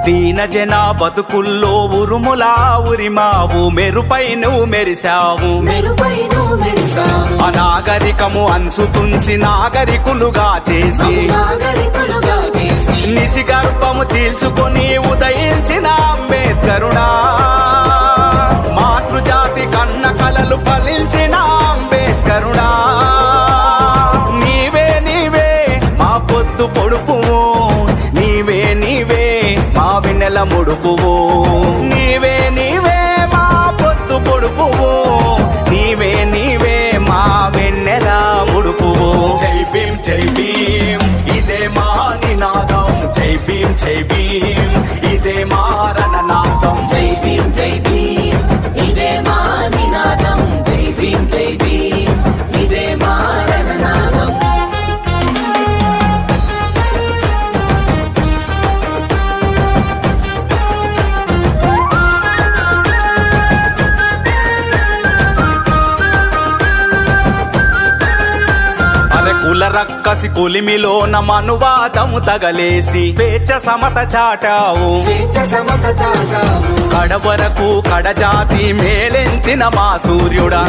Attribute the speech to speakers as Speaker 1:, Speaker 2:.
Speaker 1: దీన జన బతుకుల్లో ఉరుములా ఉరిమావు, మెరుపై నువ్వు మెరిశావు. అనాగరికము అంచుతుంచి నాగరికులుగా చేసి నిశిగర్భము చీల్చుకొని ఉదయించిన అంబేద్కరుడా, మాతృజాతి కన్న కలలు ఫలించిన అంబేద్కరుడా, నీవే నీవే మా పొద్దు పొడుపువు, నీవే నీవే మా వెన్నెల ముడుపువు, నీవే నీవే మా పొద్దు పొడుపువు, నీవే నీవే మా వెన్నెల ముడుపువు. జై భీం జై భీం ఇదే మా నినాదం, జై భీం జై భీం ఇదే మా రణనాదం.
Speaker 2: జై భీం జై భీం ఇదే మా నినాదం, జై భీం జై భీం ఇదే మా రణనాదం.
Speaker 1: కుల రక్కసి కొలిమిలోన మనువాదము తగలేసి స్వేచ్ఛ సమత చాటావు, కడవరకు కడజాతి మేలెంచిన మా సూర్యుడా,